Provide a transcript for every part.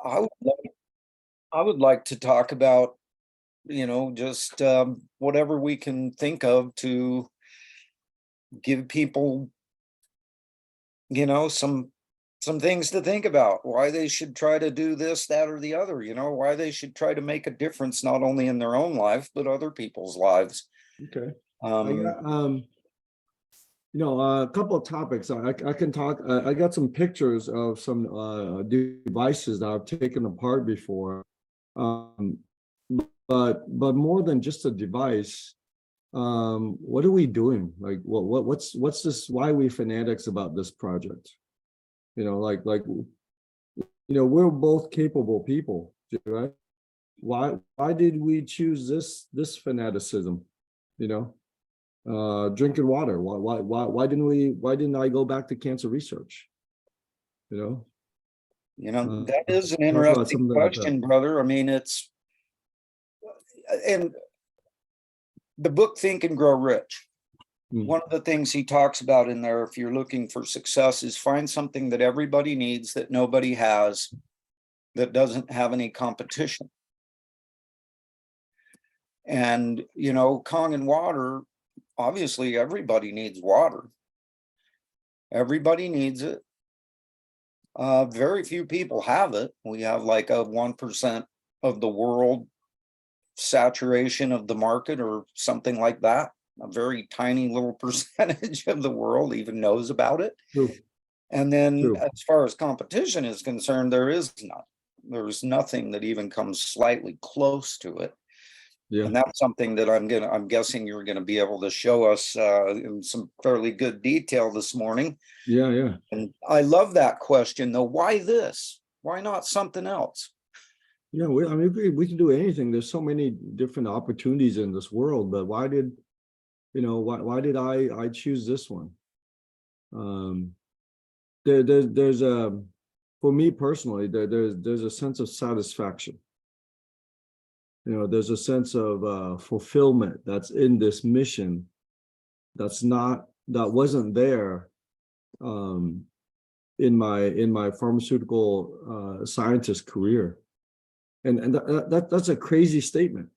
I would like, I would like to talk about, just whatever we can think of to give people, some things to think about, why they should try to do this, that, or the other, why they should try to make a difference, not only in their own life, but other people's lives. Okay. I Um, got a couple of topics. I can talk. I got some pictures of some devices that I've taken apart before. Um, but more than just a device, what are we doing? Like, what's this? Why are we fanatics about this project? We're both capable people, right? Why did we choose this fanaticism? You know, drinking water. Why didn't I go back to cancer research? You know, that is an talk about interesting something like that. question, brother. I mean, and the book Think and Grow Rich. One of the things he talks about in there, if you're looking for success, is find something that everybody needs that nobody has, that doesn't have any competition. And, KONGen water, obviously everybody needs water. Everybody needs it. Very few people have it. We have like a 1% of the world saturation of the market or something like that. A very tiny little percentage of the world even knows about it. True. And then True. as far as competition is concerned, there is none. There's nothing that even comes slightly close to it. Yeah. And that's something that I'm guessing you're gonna be able to show us in some fairly good detail this morning. Yeah. And I love that question though. Why this? Why not something else? Yeah, we can do anything. There's so many different opportunities in this world, but why did I choose this one? There's a for me personally, there's a sense of satisfaction. There's a sense of fulfillment that's in this mission that wasn't there in my pharmaceutical scientist career. And that's a crazy statement.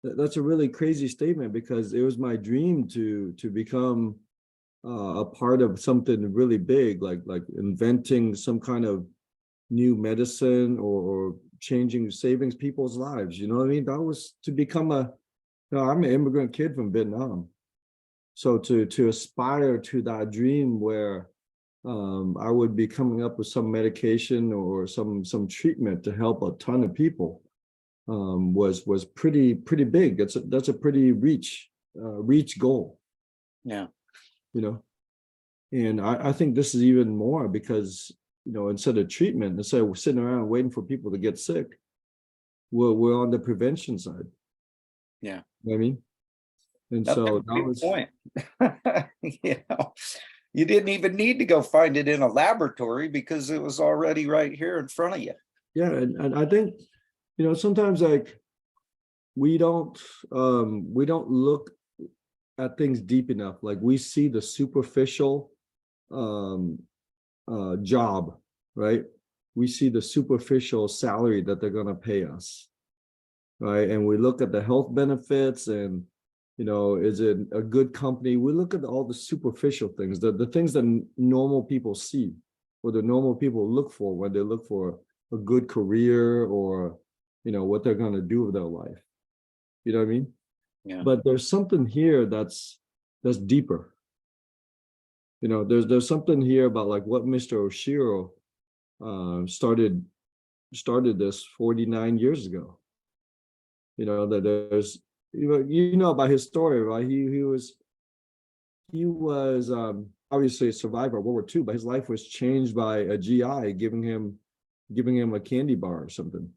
That's a really crazy statement because it was my dream to become a part of something really big, like inventing some kind of new medicine or saving people's lives. You know what I mean? That was to become I'm an immigrant kid from Vietnam. So to aspire to that dream where I would be coming up with some medication or some treatment to help a ton of people was pretty big. That's a pretty reach goal. Yeah. And I think this is even more because instead of treatment, instead of sitting around waiting for people to get sick, we're on the prevention side. Yeah. You know what I mean? And That's so a great that was point. You didn't even need to go find it in a laboratory because it was already right here in front of you. Yeah, and I think sometimes like we don't look at things deep enough. Like we see the superficial job, right? We see the superficial salary that they're going to pay us, right? And we look at the health benefits and is it a good company? We look at all the superficial things, the things that normal people see or the normal people look for when they look for a good career or what they're going to do with their life. You know what I mean? Yeah. But there's something here that's deeper. There's something here about like what Mr. Oshiro started this 49 years ago. That there's about his story, right? He was obviously a survivor of World War II, but his life was changed by a GI giving him a candy bar or something.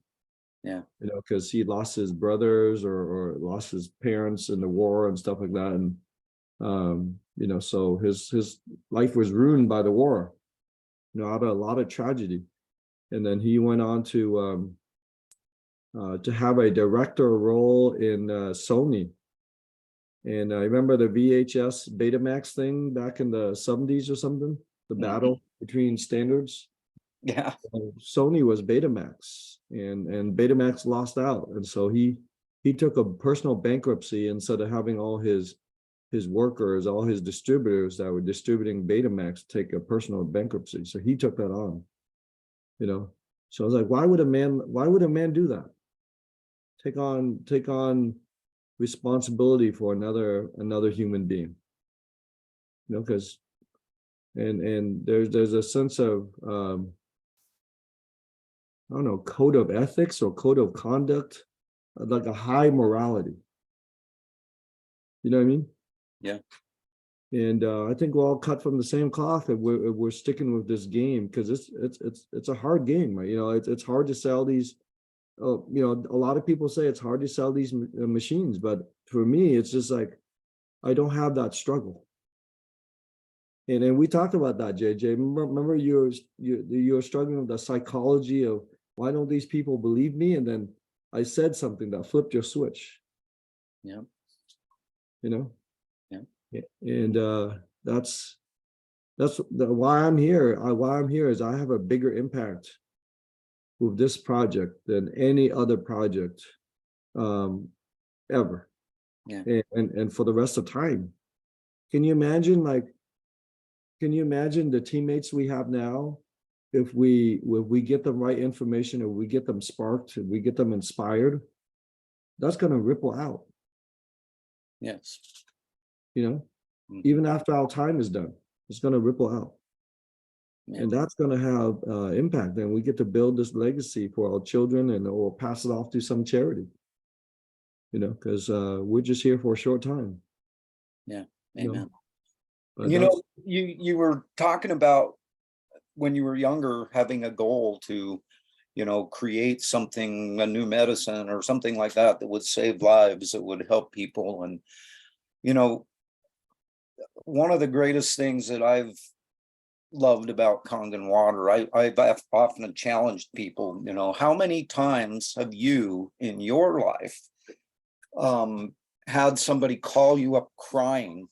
Yeah. Because he lost his brothers or lost his parents in the war and stuff like that. And so his life was ruined by the war, out of a lot of tragedy. And then he went on to have a director role in Sony. And I remember the VHS Betamax thing back in the 70s or something, the battle between standards. Yeah. Sony was Betamax, and Betamax lost out, and so he took a personal bankruptcy instead of having all his workers, all his distributors that were distributing Betamax take a personal bankruptcy. So he took that on, you know. So I was like, why would a man do that? Take on responsibility for another human being, you know, because and there's a sense of I don't know, code of ethics or code of conduct, like a high morality. You know what I mean? Yeah. And I think we're all cut from the same cloth, and we're sticking with this game because it's a hard game, right? You know, it's hard to sell these. You know, a lot of people say it's hard to sell these machines, but for me, it's just like I don't have that struggle. And we talked about that, JJ. Remember you're struggling with the psychology of why don't these people believe me? And then I said something that flipped your switch. Yeah. You know. Yeah. And why I'm here. Why I'm here is I have a bigger impact with this project than any other project ever. Yeah. And for the rest of time. Can you imagine the teammates we have now? If we get them right information, or we get them sparked, and we get them inspired, that's going to ripple out. Yes. You know, Mhm. even after our time is done, it's going to ripple out. Yeah. And that's going to have impact. And we get to build this legacy for our children, and or pass it off to some charity. You know, because we're just here for a short time. Yeah. You Amen. know, You know, you were talking about when you were younger having a goal to, you know, create something, a new medicine or something like that would save lives, that would help people. And, you know, one of the greatest things that I've loved about KONGen water, I've often challenged people, you know, how many times have you in your life had somebody call you up crying,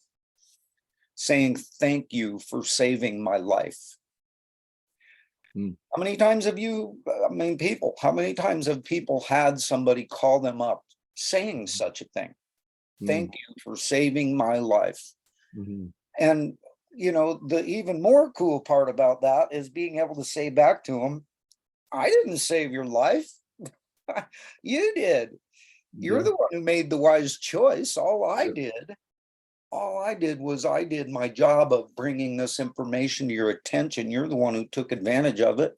saying thank you for saving my life? How many times have you, I mean, how many times have people had somebody call them up saying such a thing? Thank you for saving my life. And, you know, the even more cool part about that is being able to say back to them, I didn't save your life. You did. You're the one who made the wise choice. All I did was I did my job of bringing this information to your attention. You're the one who took advantage of it.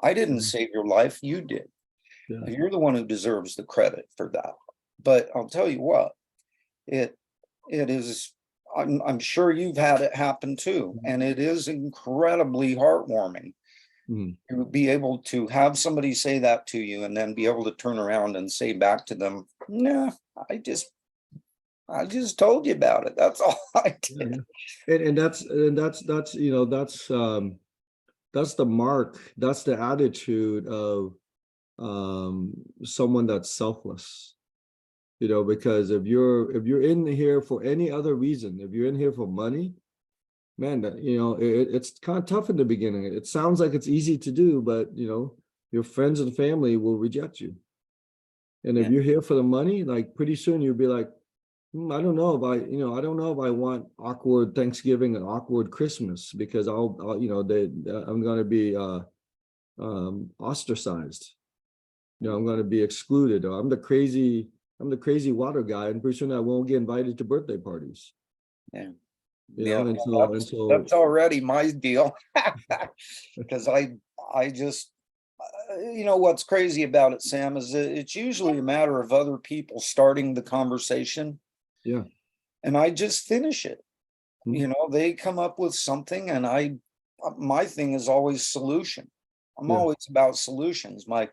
I didn't save your life. You did. Yeah. You're the one who deserves the credit for that. But I'll tell you what, it is, I'm sure you've had it happen too. And it is incredibly heartwarming to be able to have somebody say that to you, and then be able to turn around and say back to them, nah, I just told you about it. That's all I did. And that's you know, that's the mark, that's the attitude of someone that's selfless. You know, because if you're in here for any other reason, if you're in here for money, man, you know, it's kind of tough in the beginning. It sounds like it's easy to do, but you know, your friends and family will reject you. And if you're here for the money, like pretty soon you'll be like, I don't know if I don't know if I want awkward Thanksgiving and awkward Christmas, because I'll you know, I'm going to be ostracized. You know, I'm going to be excluded, or I'm the crazy water guy, and pretty soon I won't get invited to birthday parties. Yeah. You know, and so that's already my deal. Because I just, you know, what's crazy about it, Sam, is that it's usually a matter of other people starting the conversation. Yeah. And I just finish it. You know, they come up with something, and my thing is always solution. I'm always about solutions. One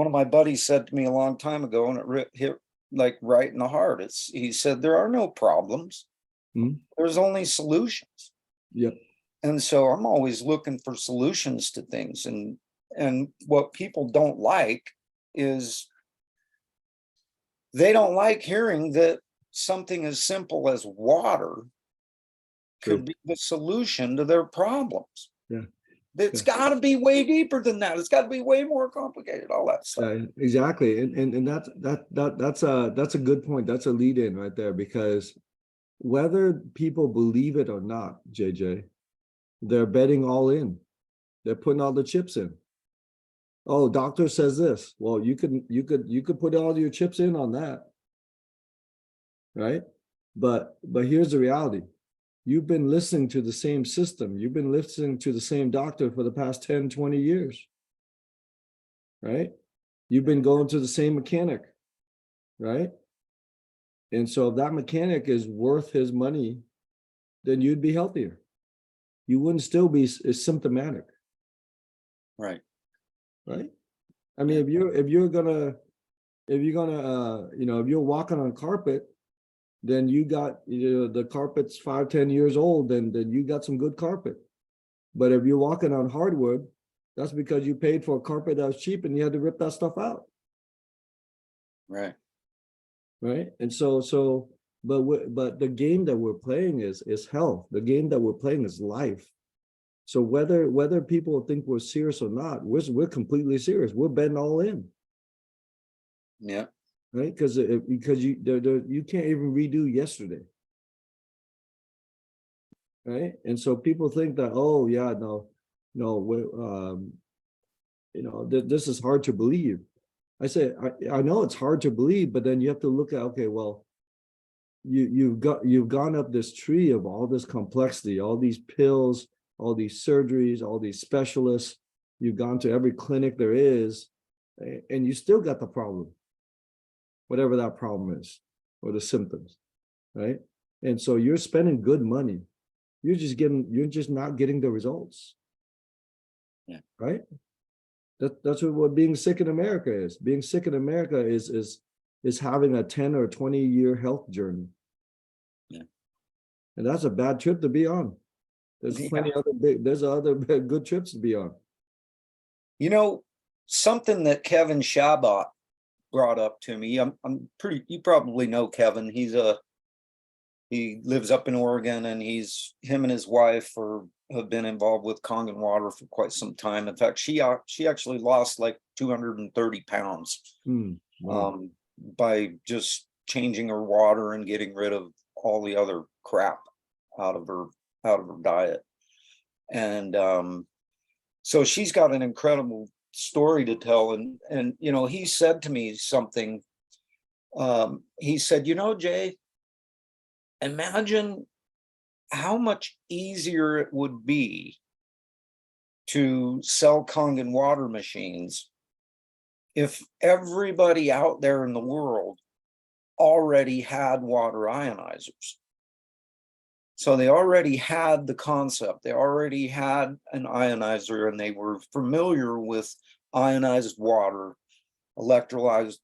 of my buddies said to me a long time ago, and it hit like right in the heart. He said, there are no problems. There's only solutions. Yep. And so I'm always looking for solutions to things. And what people don't like is they don't like hearing that something as simple as water could be the solution to their problems. Yeah. It's got to be way deeper than that. It's got to be way more complicated, all that stuff. Exactly. And that's a good point. That's a lead in right there, because whether people believe it or not, JJ, they're betting all in. They're putting all the chips in. Oh, doctor says this. Well, you could put all your chips in on that. Right? But here's the reality. You've been listening to the same system. You've been listening to the same doctor for the past 10, 20 years. Right? You've been going to the same mechanic. Right? And so if that mechanic is worth his money, then you'd be healthier. You wouldn't still be symptomatic. Right. Right? I mean, if you're gonna if you're walking on carpet, then you got, the carpet's 5-10 years old, then you got some good carpet. But if you're walking on hardwood, that's because you paid for a carpet that was cheap and you had to rip that stuff out. Right. Right. And but the game that we're playing is health. The game that we're playing is life. So whether people think we're serious or not, we're completely serious. We're betting all in. Yeah. Right? Because you can't even redo yesterday. Right? And so people think that, oh yeah, this is hard to believe. I say I know it's hard to believe, but then you have to look at, okay, well, you've gone up this tree of all this complexity, all these pills, all these surgeries, all these specialists. You've gone to every clinic there is, and you still got the problem, whatever that problem is, or the symptoms, right? And so you're spending good money. You're just not getting the results. Yeah. Right? That's what being sick in America is. Being sick in America is having a 10 or 20-year health journey. Yeah. And that's a bad trip to be on. There's plenty other good trips to be on. Something that Kevin Shabbat brought up to me. You probably know Kevin. He lives up in Oregon, and him and his wife have been involved with KONGen water for quite some time. In fact, she actually lost like 230 pounds Wow. by just changing her water and getting rid of all the other crap out of her diet. And so she's got an incredible story to tell. And he said to me something. He said, Jay, imagine how much easier it would be to sell KONGen water machines if everybody out there in the world already had water ionizers. So they already had the concept, they already had an ionizer, and they were familiar with ionized water, electrolyzed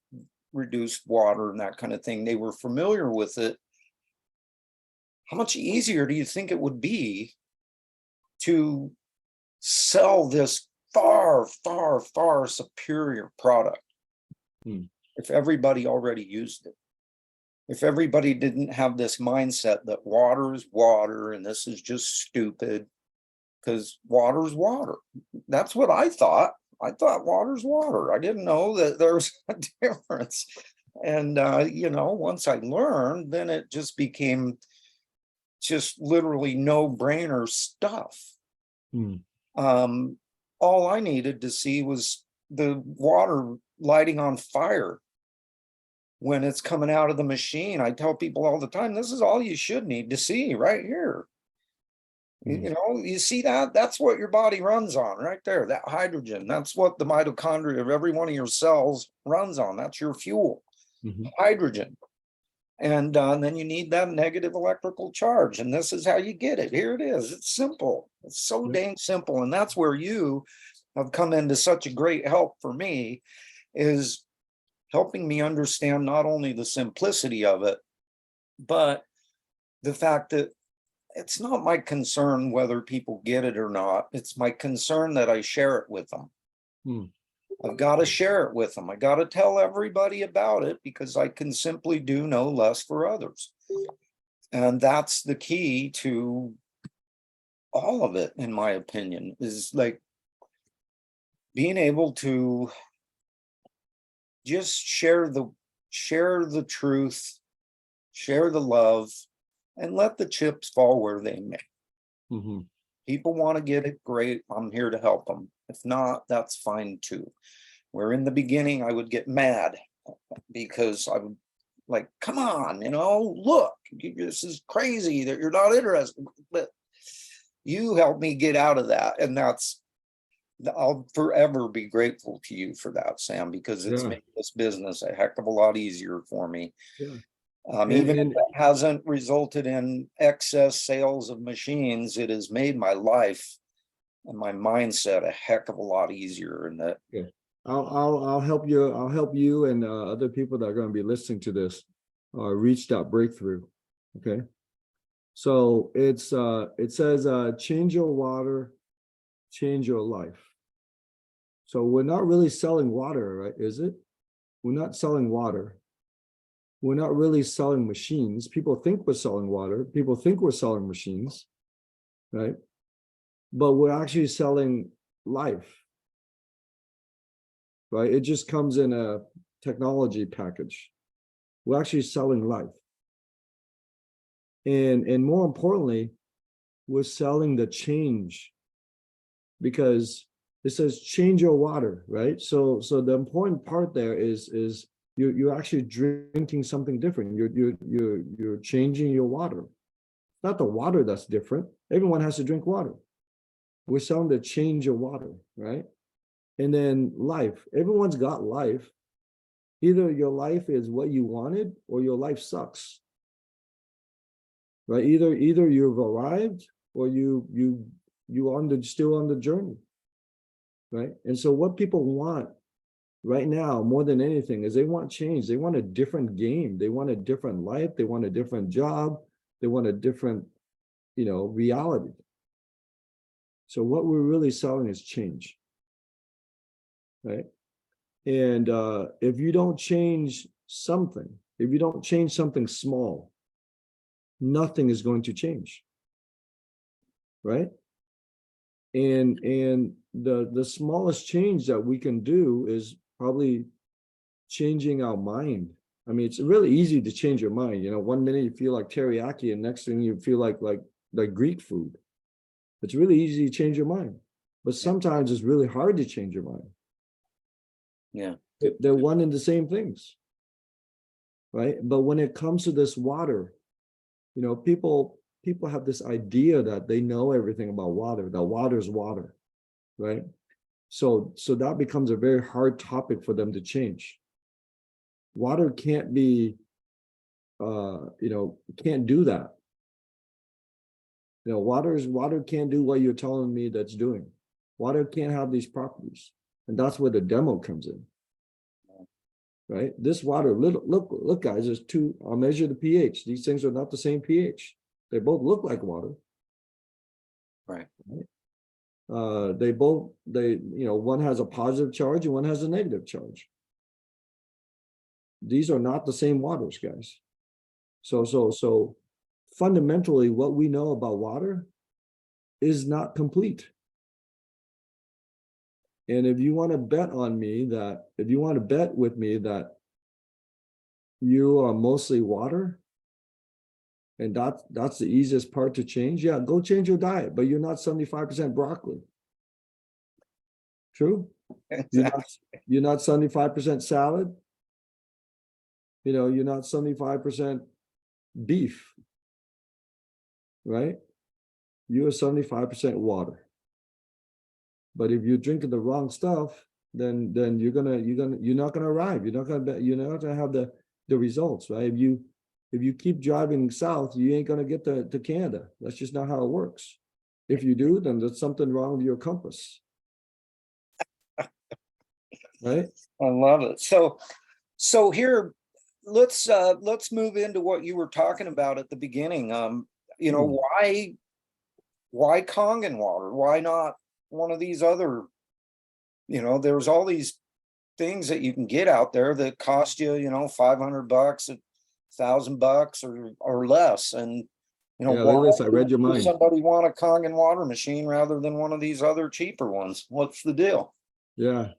reduced water, and that kind of thing. They were familiar with it. How much easier do you think it would be to sell this far, far, far superior product if everybody already used it? If everybody didn't have this mindset that water is water and this is just stupid, because water is water. That's what I thought. I thought water's water. I didn't know that there was a difference. And, once I learned, then it just became just literally no-brainer stuff. All I needed to see was the water lighting on fire when it's coming out of the machine. I tell people all the time, this is all you should need to see right here. You see that? That's what your body runs on right there, that hydrogen. That's what the mitochondria of every one of your cells runs on. That's your fuel, hydrogen. And then you need that negative electrical charge. And this is how you get it. Here it is. It's simple. It's so dang simple. And that's where you have come into such a great help for me, is helping me understand not only the simplicity of it, but the fact that it's not my concern whether people get it or not. It's my concern that I share it with them. I've got to share it with them. I got to tell everybody about it, because I can simply do no less for others. And that's the key to all of it, in my opinion, is like being able to just share the truth, share the love, and let the chips fall where they may. Mhm. People want to get it, great. I'm here to help them. If not, that's fine too. Where in the beginning I would get mad because I would like, come on, look, this is crazy that you're not interested. But you helped me get out of that. And I'll forever be grateful to you for that, Sam, because it's Yeah, made this business a heck of a lot easier for me. yeah. Even if And it hasn't resulted in excess sales of machines, it has made my life and my mindset a heck of a lot easier. And that, yeah, I'll help you. I'll help you and other people that are going to be listening to this reach that breakthrough. Okay. So it says change your water, change your life. So we're not really selling water, right? Is it? We're not selling water. We're not really selling machines. People think we're selling water. People think we're selling machines, right? But we're actually selling life, right? It just comes in a technology package. We're actually selling life. And more importantly, we're selling the change, because it says change your water, right? So the important part there is you're actually drinking something different. You're changing your water. It's not the water that's different. Everyone has to drink water. We're selling to change your water, right? And then life. Everyone's got life. Either your life is what you wanted or your life sucks, right? Either you've arrived or you still on the journey, right? And so what people want right now more than anything is they want change. They want a different game. They want a different life. They want a different job. They want a different, reality. So what we're really selling is change, right? And if you don't change something, if you don't change something small, nothing is going to change, right? And the smallest change that we can do is probably changing our mind. I mean, it's really easy to change your mind. 1 minute you feel like teriyaki, and next thing you feel like Greek food. It's really easy to change your mind, but sometimes it's really hard to change your mind. yeah, They're one and the same things, right? But when it comes to this water, people have this idea that they know everything about water, that water is water, right? So that becomes a very hard topic for them to change. Water can't be, can't do that. Water can't do what you're telling me that's doing. Water can't have these properties, and that's where the demo comes in, right? This water, look, guys. There's two. I'll measure the pH. These things are not the same pH. They both look like water. right. One has a positive charge and one has a negative charge. These are not the same waters, guys. So fundamentally, what we know about water is not complete. And if you want to bet with me that you are mostly water, and that's the easiest part to change, yeah, go change your diet, but you're not 75% broccoli. True? You're not 75% salad. You're not 75% beef, right? You are 75% water. But if you're drinking the wrong stuff, then you're not gonna arrive. You're not gonna have the results, right? If you keep driving south, you ain't gonna get to Canada. That's just not how it works. If you do, then there's something wrong with your compass, right? I love it. So here, let's move into what you were talking about at the beginning. Hmm. Why KONGen water? Why not one of these other, there's all these things that you can get out there that cost you, $500, $1,000 or less. And You know, Yeah, look at this. I read your does mind. somebody want a KONGen water machine rather than one of these other cheaper ones? What's the deal? Yeah.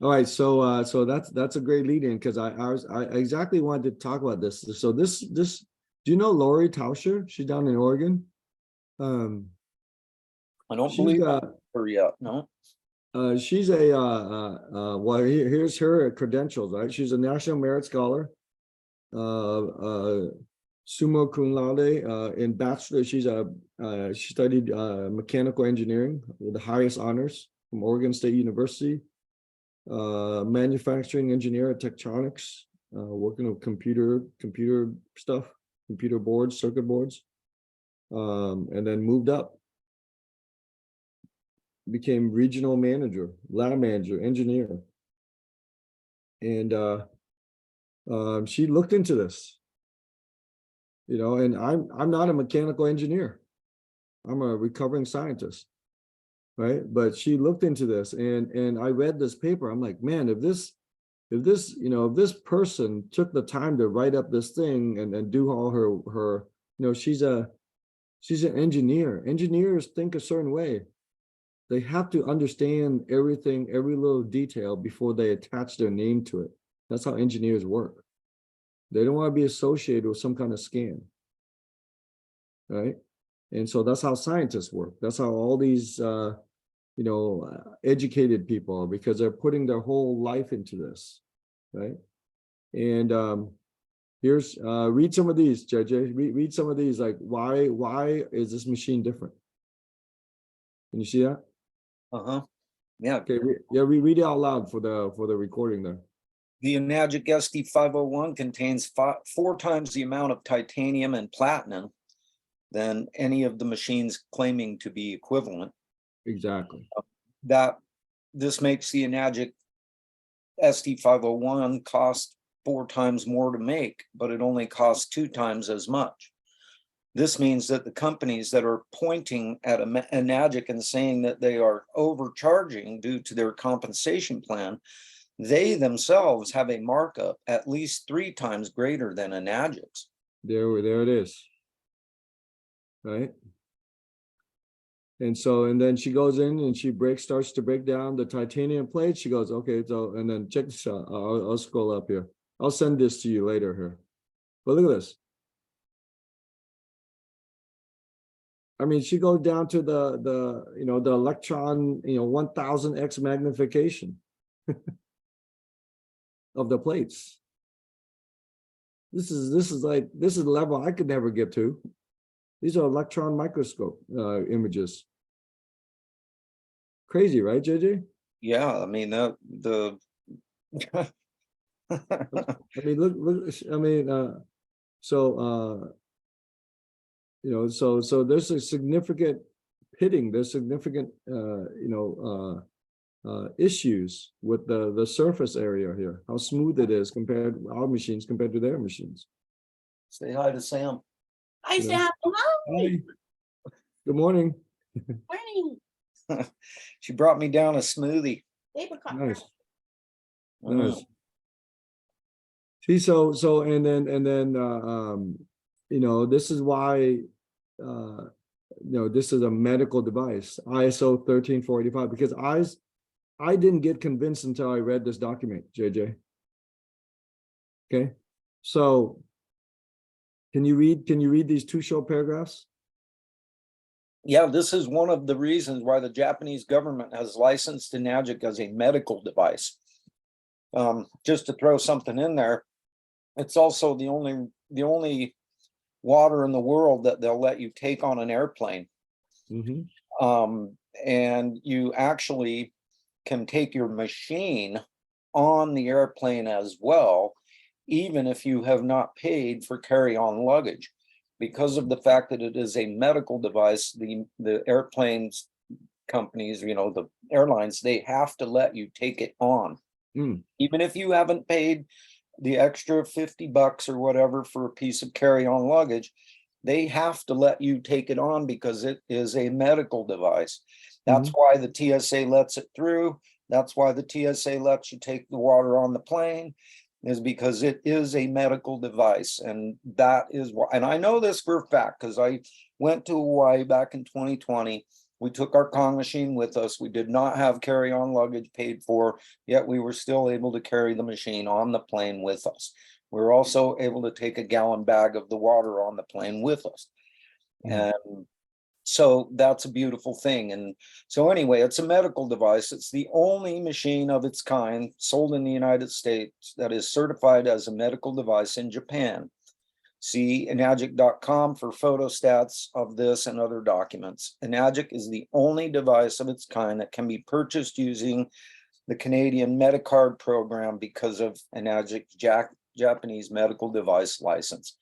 All right. So that's a great lead in because I exactly wanted to talk about this. So this do you know Lori Tauscher? She's down in Oregon. I don't She's believe her yet. No. she's a well here's her credentials, right? She's a National Merit Scholar, summa cum laude in bachelor. She studied mechanical engineering with the highest honors from Oregon State University. Manufacturing engineer at Tektronix, working with computer stuff, computer boards, circuit boards, and then moved up, became regional manager, lab manager, engineer, and she looked into this, and I'm not a mechanical engineer, I'm a recovering scientist, right? But she looked into this, and I read this paper. I'm like, man, if this person took the time to write up this thing and do all her, she's an engineer. Engineers think a certain way. They have to understand everything, every little detail before they attach their name to it. That's how engineers work. They don't want to be associated with some kind of scam, right? And so that's how scientists work. That's how all these educated people are, because they're putting their whole life into this, right? And here's read some of these, JJ. Read some of these. Like, why is this machine different? Can you see that? Yeah. Okay. Read it out loud for the recording there. The Enagic SD501 contains 4 times the amount of titanium and platinum than any of the machines claiming to be equivalent. Exactly. That this makes the Enagic SD501 cost 4 times more to make, but it only costs 2 times as much. This means that the companies that are pointing at Enagic and saying that they are overcharging due to their compensation plan, they themselves have a markup at least 3 times greater than Enagic's. There it is. Right. And then she goes in and she starts to break down the titanium plate. She goes, okay, so, and then check this out. I'll scroll up here. I'll send this to you later here. But look at this. I mean, she goes down to the electron, 1000x magnification of the plates. This is the level I could never get to. These are electron microscope images. Crazy, right, JJ? Yeah, I mean I mean, look. I mean, so so there's a significant pitting. There's significant issues with the surface area here. How smooth it is compared to our machines compared to their machines. Say hi to Sam. Hi, Sam. Hi. Good morning. Morning. She brought me down a smoothie. Nice. Nice. See, so and then this is why this is a medical device, ISO 13485, because I didn't get convinced until I read this document, JJ. Okay, so can you read these 2 short paragraphs? Yeah, this is one of the reasons why the Japanese government has licensed Enagic as a medical device. Just to throw something in there, it's also the only water in the world that they'll let you take on an airplane. Mm-hmm. And you actually can take your machine on the airplane as well, even if you have not paid for carry-on luggage. Because of the fact that it is a medical device, the airplanes companies, the airlines, they have to let you take it on. Even if you haven't paid the extra $50 or whatever for a piece of carry-on luggage, they have to let you take it on because it is a medical device. That's why the TSA lets it through. That's why the TSA lets you take the water on the plane. is because it is a medical device, and that is why, and I know this for a fact, because I went to Hawaii back in 2020. We took our Kong machine with us. We did not have carry-on luggage paid for, yet we were still able to carry the machine on the plane with us. We were also able to take a gallon bag of the water on the plane with us. And so that's a beautiful thing. And so anyway, it's a medical device. It's the only machine of its kind sold in the United States that is certified as a medical device in Japan. See enagic.com for photostats of this and other documents. Enagic is the only device of its kind that can be purchased using the Canadian Medicard program because of Enagic's Japanese medical device license.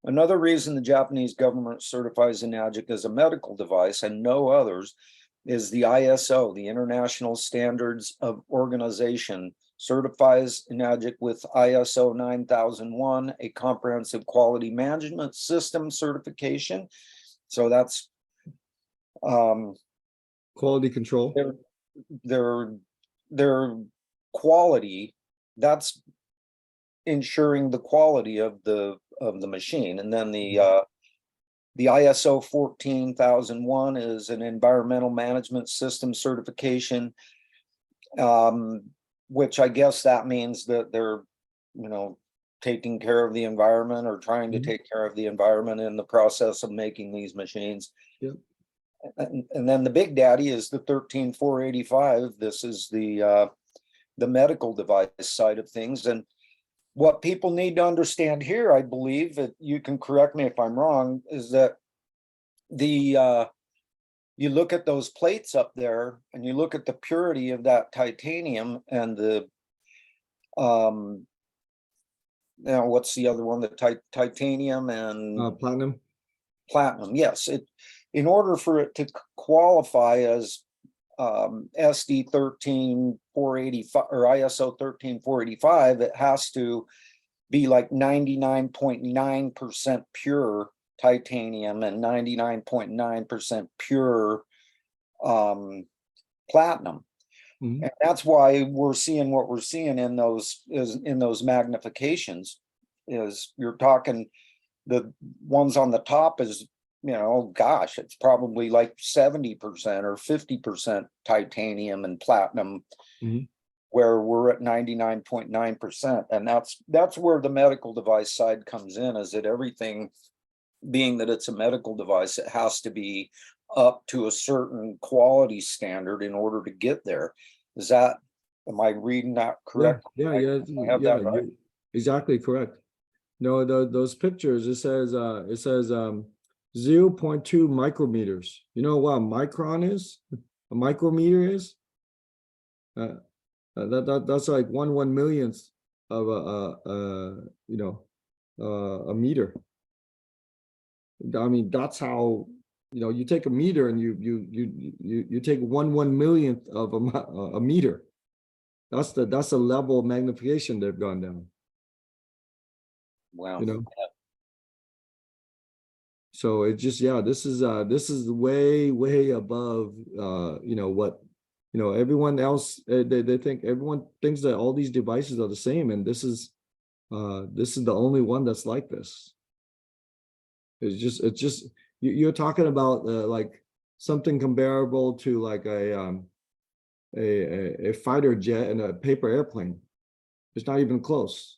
Another reason the Japanese government certifies Enagic as a medical device and no others is the ISO, the International Standards of Organization, certifies Enagic with ISO 9001, a comprehensive quality management system certification. So that's Quality control. their quality, that's ensuring the quality of the machine. And then the ISO 14001 is an environmental management system certification, which I guess that means that they're, taking care of the environment or trying to take care of the environment in the process of making these machines. Yep. And then the big daddy is the 13485. This is the medical device side of things. And what people need to understand here, I believe, that you can correct me if I'm wrong, is that you look at those plates up there and you look at the purity of that titanium and the now what's the other one, the titanium and platinum. Yes, in order for it to qualify as SD 13485 or ISO 13485, it has to be like 99.9% pure titanium and 99.9% pure platinum. And that's why we're seeing what we're seeing in those magnifications. Is you're talking the ones on the top is, gosh, it's probably like 70% or 50% titanium and platinum, where we're at 99.9%. And that's where the medical device side comes in, is that everything, being that it's a medical device, it has to be up to a certain quality standard in order to get there. Am I reading that correct? Yeah, right? Exactly correct. No, those pictures, it says 0.2 micrometers. You know what a micron is? A micrometer is? That's like 1/1,000,000th of a meter. I mean, that's how, you take a meter and you take 1/1,000,000th of a meter. That's the level of magnification they've gone down. Wow. So it just, this is way above what everyone else, they think, everyone thinks that all these devices are the same, and this is the only one that's like this. It's just you're talking about like something comparable to like a fighter jet and a paper airplane. It's not even close.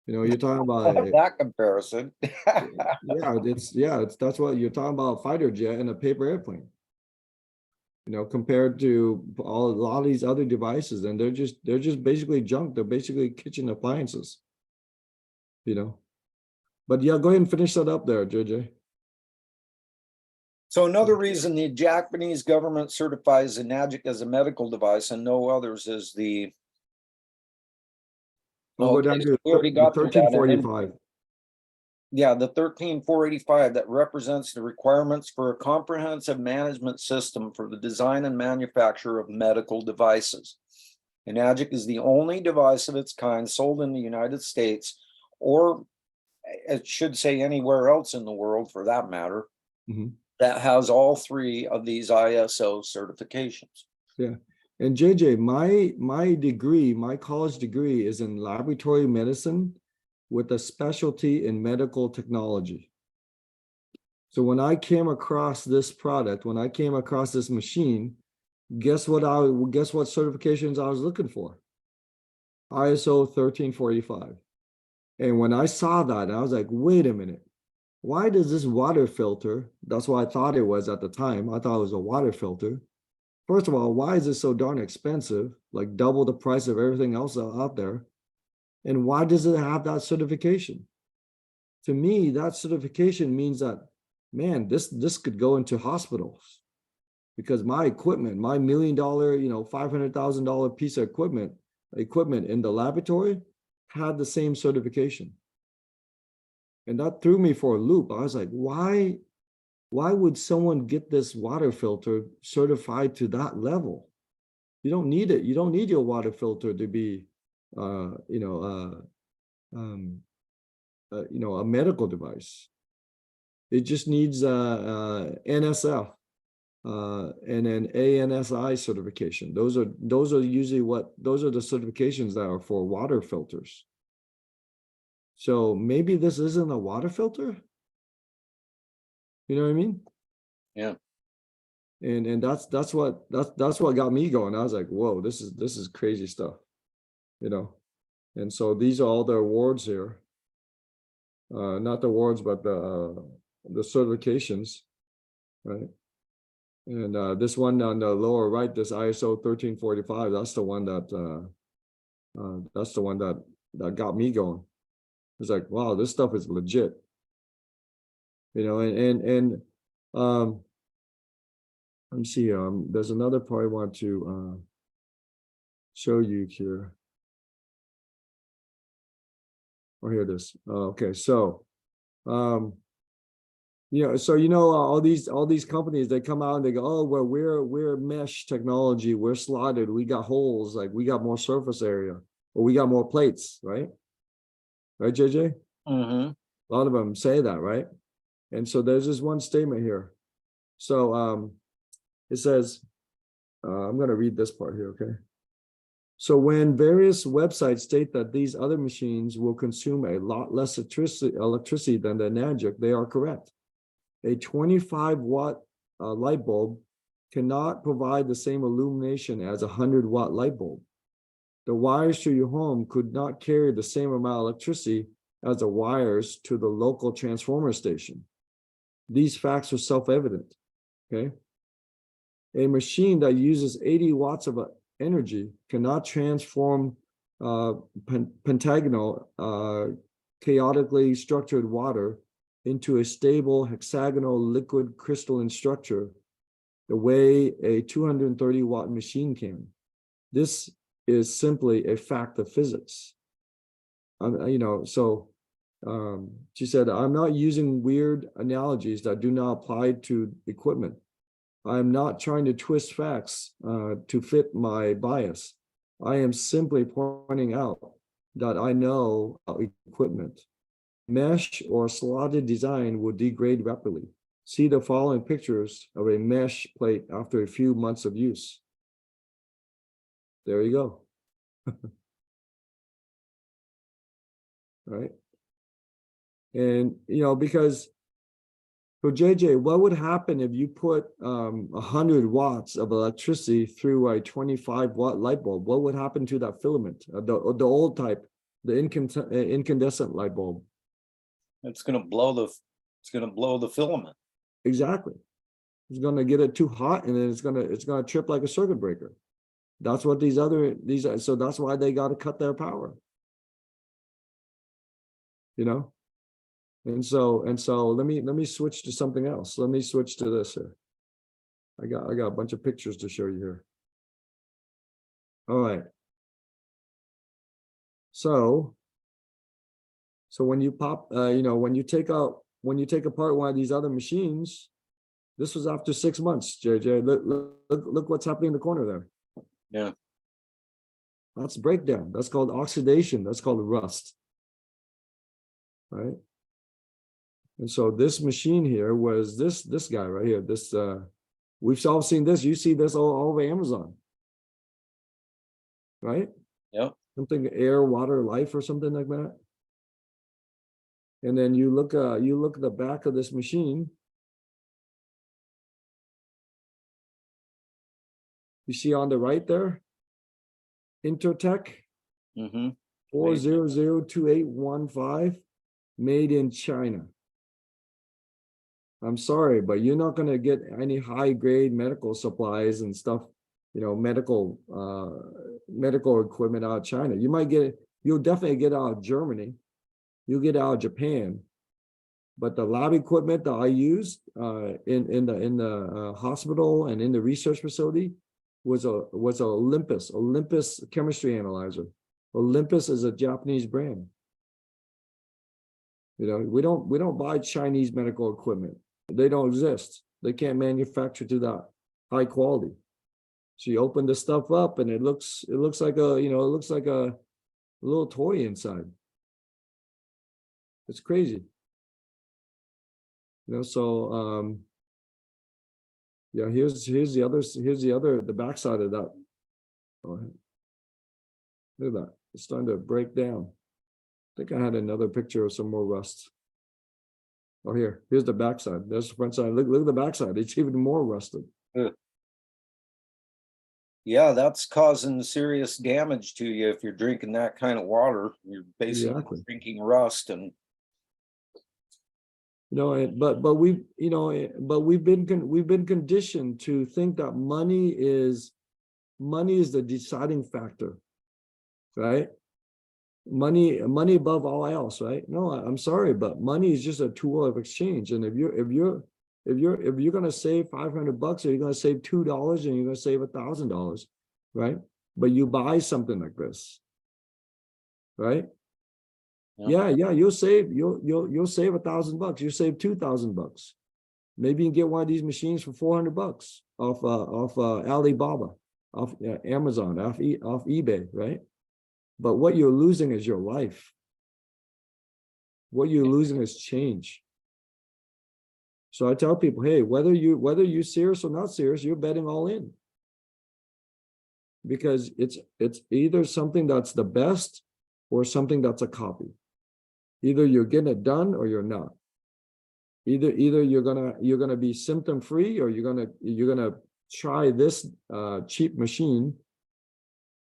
You're talking about that comparison. that's what you're talking about, a fighter jet and a paper airplane. Compared to a lot of these other devices, and they're just basically junk. They're basically kitchen appliances. But yeah, go ahead and finish that up there, JJ. So another reason the Japanese government certifies Enagic as a medical device and no others is the. We'll go down to we already got 13485. Yeah, the 13485 that represents the requirements for a comprehensive management system for the design and manufacture of medical devices. Enagic is the only device of its kind sold in the United States, or it should say anywhere else in the world for that matter, that has all three of these ISO certifications. Yeah. And JJ, my degree, my college degree is in laboratory medicine with a specialty in medical technology. So when I came across this product, when I came across this machine, guess what certifications I was looking for? ISO 1345. And when I saw that, I was like, wait a minute. Why does this water filter, that's what I thought it was at the time. I thought it was a water filter. First of all, why is it so darn expensive? Like double the price of everything else out there. And why does it have that certification? To me, that certification means that, man, this could go into hospitals because my equipment, my $1 million, $500,000 piece of equipment in the laboratory had the same certification. And that threw me for a loop. I was like, why would someone get this water filter certified to that level? You don't need it. You don't need your water filter to be, a medical device. It just needs NSF and an ANSI certification. Those are usually those are the certifications that are for water filters. So maybe this isn't a water filter. You know what I mean? Yeah. And that's what got me going. I was like, whoa, this is crazy stuff, And so these are all the awards here. Not the awards, but the certifications, right? And this one on the lower right, this ISO 1345, that's the one that got me going. It's like, wow, this stuff is legit. And let me see, there's another part I want to show you here. Oh, here it is. Okay, so all these companies, they come out and they go, oh, well, we're mesh technology, we're slotted, we got holes, like we got more surface area, or we got more plates, right? Right, JJ? Mm-hmm. A lot of them say that, right? And so there's this one statement here. So it says, I'm going to read this part here, okay? So when various websites state that these other machines will consume a lot less electricity than the Magic, they are correct. A 25-watt light bulb cannot provide the same illumination as a 100-watt light bulb. The wires to your home could not carry the same amount of electricity as the wires to the local transformer station. These facts are self-evident, okay? A machine that uses 80 watts of energy cannot transform pentagonal, chaotically structured water into a stable hexagonal liquid crystalline structure the way a 230-watt machine can. This is simply a fact of physics. She said, I'm not using weird analogies that do not apply to equipment. I'm not trying to twist facts to fit my bias. I am simply pointing out that I know equipment. Mesh or slotted design will degrade rapidly. See the following pictures of a mesh plate after a few months of use. There you go. Right? And, because for JJ, what would happen if you put 100 watts of electricity through a 25-watt light bulb? What would happen to that filament, the old type, the incandescent light bulb? It's gonna blow the filament. Exactly. It's gonna get it too hot, and then it's gonna trip like a circuit breaker. That's what so that's why they got to cut their power. And so let me switch to something else. Let me switch to this here. I got a bunch of pictures to show you here. All right. So when you pop, when you take apart one of these other machines, this was after 6 months, JJ. Look what's happening in the corner there. Yeah. That's breakdown. That's called oxidation. That's called rust. Right? And so this machine here was this guy right here. This we've all seen this. You see this all over Amazon. right? Yep. Something air, water, life, or something like that. And then you look at the back of this machine. You see on the right there, Intertech Mm-hmm. 4002815, made in China. I'm sorry, but you're not going to get any high grade medical supplies and stuff, medical equipment out of China. You'll definitely get out of Germany. You'll get out of Japan. But the lab equipment that I used in the hospital and in the research facility was a Olympus chemistry analyzer. Olympus is a Japanese brand. We don't buy Chinese medical equipment. They don't exist. They can't manufacture to that high quality. So you open this stuff up and it looks like a little toy inside. It's crazy. So yeah, here's the backside of that. Oh, look at that. It's starting to break down. I think I had another picture of some more rust. Oh, here's the backside. There's the front side. Look at the backside. It's even more rusted. Yeah, that's causing serious damage to you if you're drinking that kind of water. You're basically Exactly. drinking rust. And but we've been conditioned to think that money is the deciding factor, right? Money above all else, right? No, I'm sorry, but money is just a tool of exchange. And if you're going to save $500, or you're going to save $2, and you're going to save $1,000, right? But you buy something like this, right? Yeah, you'll save $1,000. You save $2,000. Maybe you can get one of these machines for $400 off Alibaba, off Amazon, off eBay, right? But what you're losing is your life. What you're losing is change. So I tell people, hey, whether you're serious or not serious, you're betting all in. Because it's either something that's the best or something that's a copy. Either you're getting it done or you're not. Either you're gonna be symptom free, or you're gonna try this cheap machine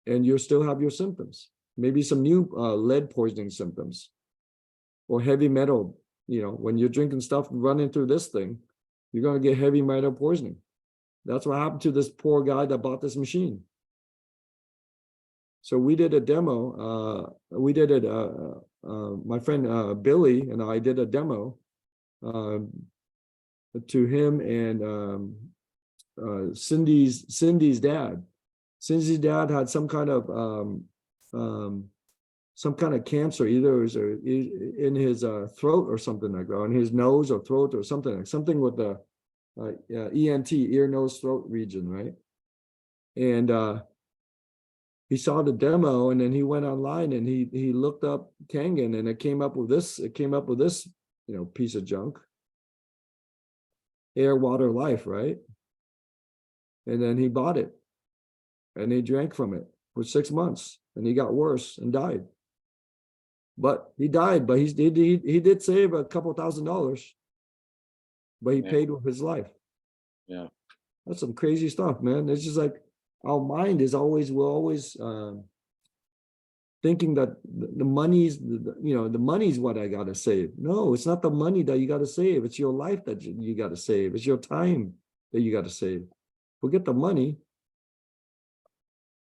and you still have your symptoms. Maybe some new lead poisoning symptoms or heavy metal. When you're drinking stuff running through this thing, you're going to get heavy metal poisoning. That's what happened to this poor guy that bought this machine. So we did a demo. My friend Billy and I did a demo to him and Cindy's dad. Cindy's dad had some kind of cancer, either in his throat or something like that, in his nose or throat or something with the ENT, ear, nose, throat region, right? And he saw the demo, and then he went online and he looked up KONGen, and it came up with this piece of junk. Air, water, life, right? And then he bought it, and he drank from it for 6 months, and he got worse and died. But he died, but he did save a couple $1,000, but he paid with his life. Yeah, that's some crazy stuff, man. It's just like our mind is always thinking that the money's what I gotta save. No, it's not the money that you gotta save. It's your life that you gotta save. It's your time that you gotta save. Forget the money.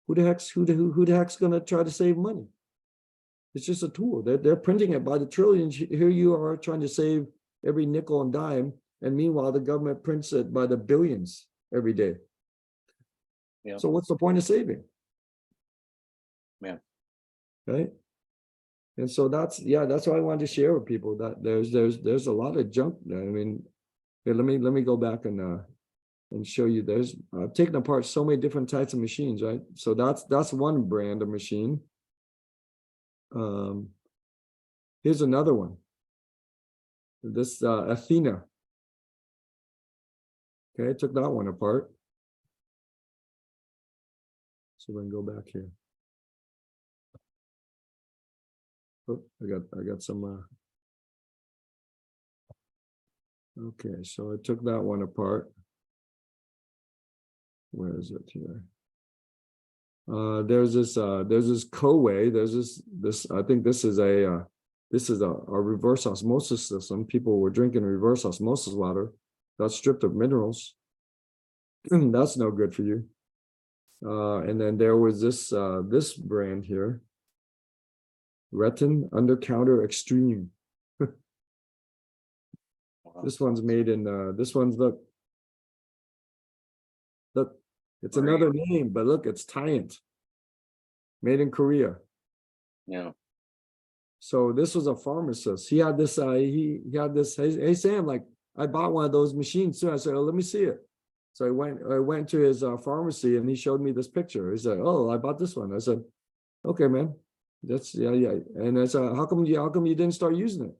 Who the heck's gonna try to save money? It's just a tool. They're printing it by the trillions. Here you are trying to save every nickel and dime, and meanwhile the government prints it by the billions every day. Yeah. So what's the point of saving? Yeah. Right. And so that's why I wanted to share with people that there's a lot of junk there. I mean, here, let me go back and show you. I've taken apart so many different types of machines, right? So that's one brand of machine. Here's another one. This Athena. Okay, I took that one apart. So we can go back here. Oh, I got some. Okay, so I took that one apart. Where is it here? There's this Koei. There's this. I think this is a reverse osmosis system. People were drinking reverse osmosis water that's stripped of minerals. That's no good for you. And then there was this brand here, Retin Under Counter Extreme. Wow. This one's made in this one's look, it's Korea. another name, but look, it's Tyant, made in Korea. Yeah. So this was a pharmacist. He had this. He had this. Hey Sam, like I bought one of those machines too. I said, oh, let me see it. So I went to his pharmacy and he showed me this picture. He said, oh, I bought this one. I said, okay, man, that's yeah. And I said, how come you didn't start using it?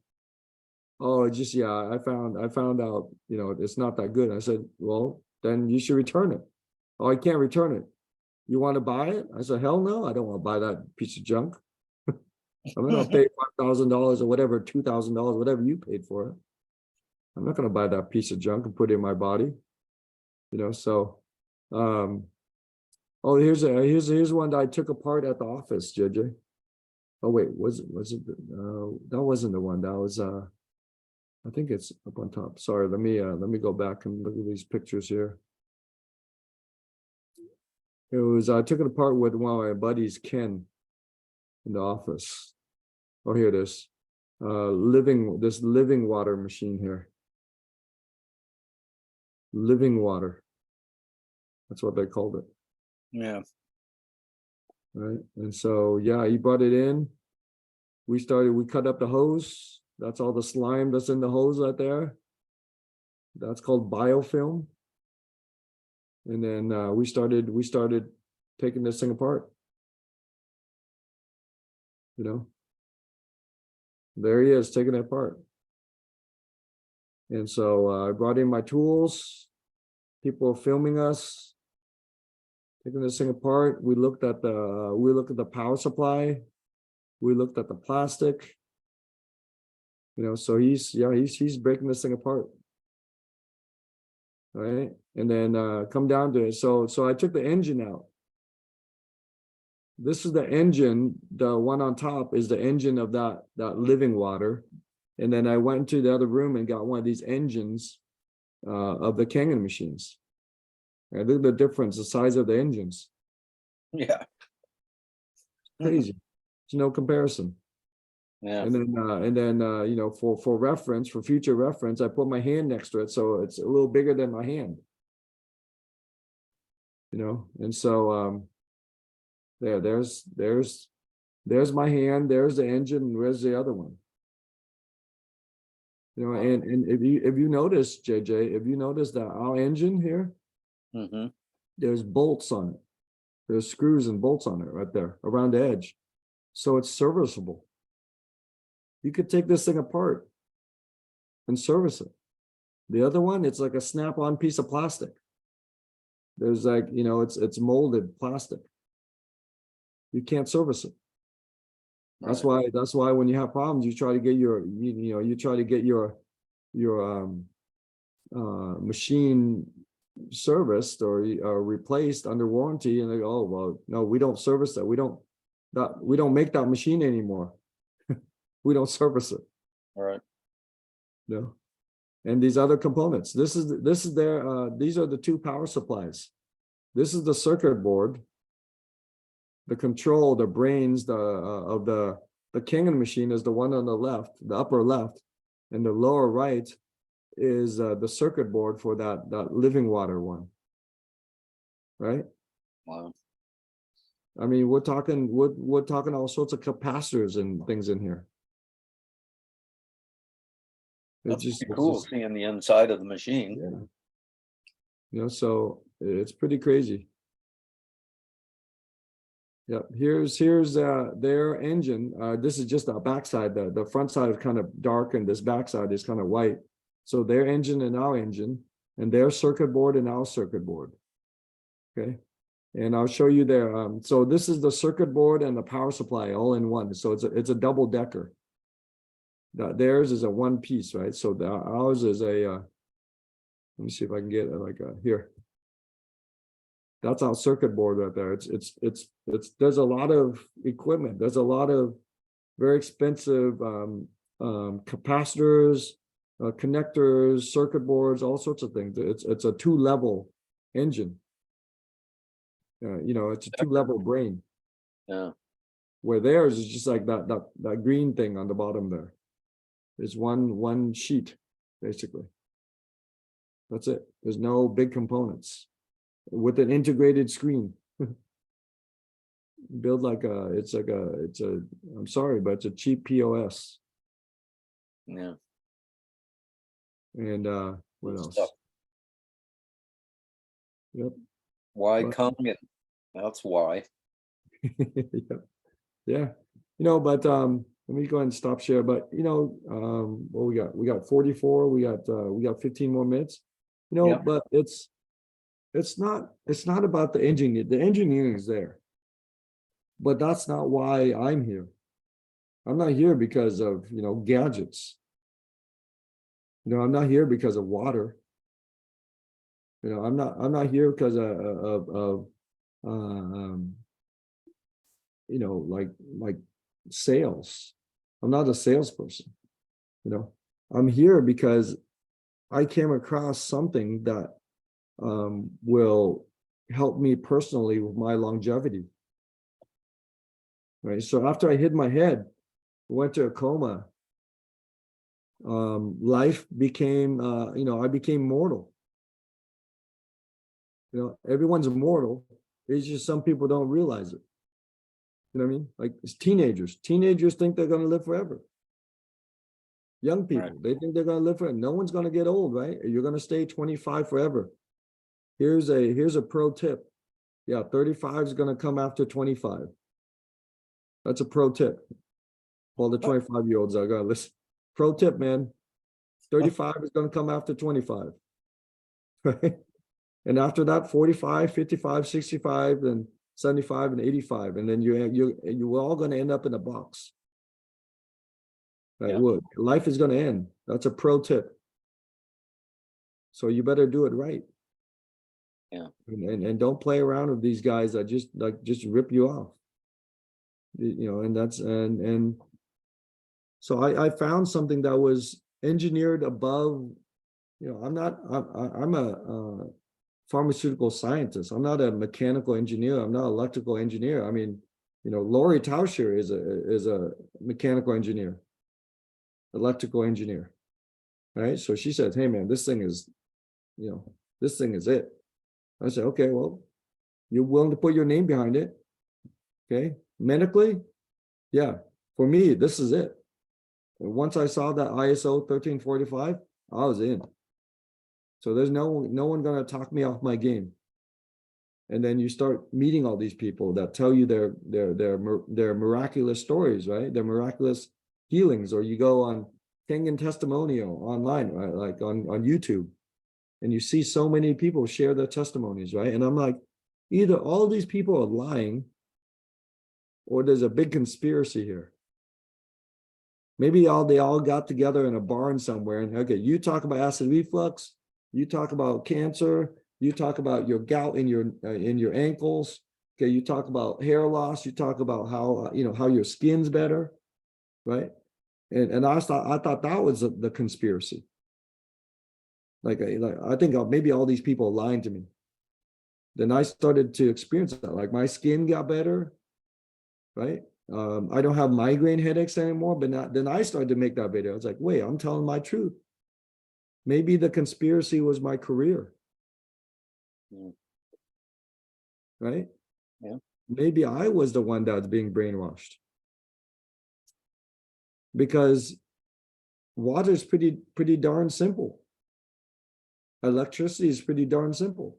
Oh, just I found out, it's not that good. I said, well, then you should return it. Oh, I can't return it. You want to buy it? I said, hell no, I don't want to buy that piece of junk. I'm not gonna pay $5,000 or whatever, $2,000, whatever you paid for it. I'm not gonna buy that piece of junk and put it in my body. So oh, here's one that I took apart at the office, JJ. Oh wait, was it that wasn't the one. That was I think it's up on top. Sorry, let me go back and look at these pictures here. It was I took it apart with one of my buddies, Ken, in the office. Oh, here it is. This living water machine here. Living water. That's what they called it. Yeah. Right. And so he brought it in. We cut up the hose. That's all the slime that's in the hose right there. That's called biofilm. And then we started taking this thing apart. There he is taking it apart. And so I brought in my tools. People are filming us taking this thing apart. We looked at the power supply. We looked at the plastic. So he's breaking this thing apart. Right. And then come down to it. So I took the engine out. This is the engine. The one on top is the engine of that living water. And then I went into the other room and got one of these engines of the KONGen machines. And look at the difference, the size of the engines. Yeah. Crazy. There's no comparison. Yeah. And then for reference, for future reference, I put my hand next to it, so it's a little bigger than my hand. And so there's my hand, there's the engine, and where's the other one? And if you notice, JJ, if you notice that our engine here, there's bolts on it. There's screws and bolts on it right there around the edge. So it's serviceable. You could take this thing apart and service it. The other one, it's like a snap-on piece of plastic. There's it's molded plastic. You can't service it. That's why when you have problems, you try to get your machine serviced or replaced under warranty, and they go, oh well, no, we don't service that. We don't make that machine anymore. We don't service it. All right. No. And these other components. These are the two power supplies. This is the circuit board. The control, the brains, of the KONGen machine is the one on the left, the upper left, and the lower right is the circuit board for that living water one. Right? Wow. I mean, we're talking all sorts of capacitors and things in here. That's cool seeing the inside of the machine. Yeah. So it's pretty crazy. Yeah, here's their engine. This is just the backside. The front side is kind of dark and this backside is kind of white. So their engine and our engine, and their circuit board and our circuit board. Okay. And I'll show you there. So this is the circuit board and the power supply all in one. So it's a double decker. Theirs is a one piece, right? So ours is a, let me see if I can get it like here. That's our circuit board right there. There's a lot of equipment. There's a lot of very expensive capacitors, connectors, circuit boards, all sorts of things. It's a 2-level engine. It's a 2-level brain. Yeah. Where theirs is just like that green thing on the bottom there. It's one sheet, basically. That's it. There's no big components with an integrated screen. Build I'm sorry, but it's a cheap POS. Yeah. And what else? Stuff. Yep. Why Well- KONGen? That's why. Yeah. But let me go ahead and stop share. But what we got? We got 44. We got 15 more minutes. Yeah. But it's not about the engineering. The engineering is there. But that's not why I'm here. I'm not here because of gadgets. I'm not here because of water. I'm not here because of like sales. I'm not a salesperson. I'm here because I came across something that will help me personally with my longevity. Right. So after I hit my head, went to a coma, life became, I became mortal. Everyone's immortal. It's just some people don't realize it. You know what I mean? Like it's teenagers. Teenagers think they're going to live forever. Young people, Right. they think they're going to live forever. No one's going to get old, right? You're going to stay 25 forever. Here's a pro tip. Yeah, 35 is going to come after 25. That's a pro tip. All the 25-year-olds are going to listen. Pro tip, man. 35 is going to come after 25. Right? And after that, 45, 55, 65, and 75 and 85. And then you're all going to end up in a box. Right? Yeah. Life is going to end. That's a pro tip. So you better do it right. Yeah. And don't play around with these guys that just rip you off. And that's and so I found something that was engineered above. I'm a pharmaceutical scientist. I'm not a mechanical engineer. I'm not an electrical engineer. I mean, Lori Tauscher is a mechanical engineer, electrical engineer, right? So she said, "Hey, man, this thing is it." I said, "Okay, well, you're willing to put your name behind it, okay? Medically, yeah. For me, this is it." And once I saw that ISO 1345, I was in. So there's no one gonna talk me off my game. And then you start meeting all these people that tell you their miraculous stories, right? Their miraculous healings. Or you go on KONGen testimonial online, right? Like on YouTube, and you see so many people share their testimonies, right? And I'm like, either all these people are lying, or there's a big conspiracy here. Maybe they all got together in a barn somewhere, and okay, you talk about acid reflux, you talk about cancer, you talk about your gout in your ankles. Okay, you talk about hair loss, you talk about how how your skin's better, right? And I thought that was the conspiracy. Like I think maybe all these people are lying to me. Then I started to experience that. Like my skin got better, right? I don't have migraine headaches anymore. But then I started to make that video. I was like, wait, I'm telling my truth. Maybe the conspiracy was my career. Mm. Right? Yeah. Maybe I was the one that's being brainwashed. Because water is pretty darn simple. Electricity is pretty darn simple.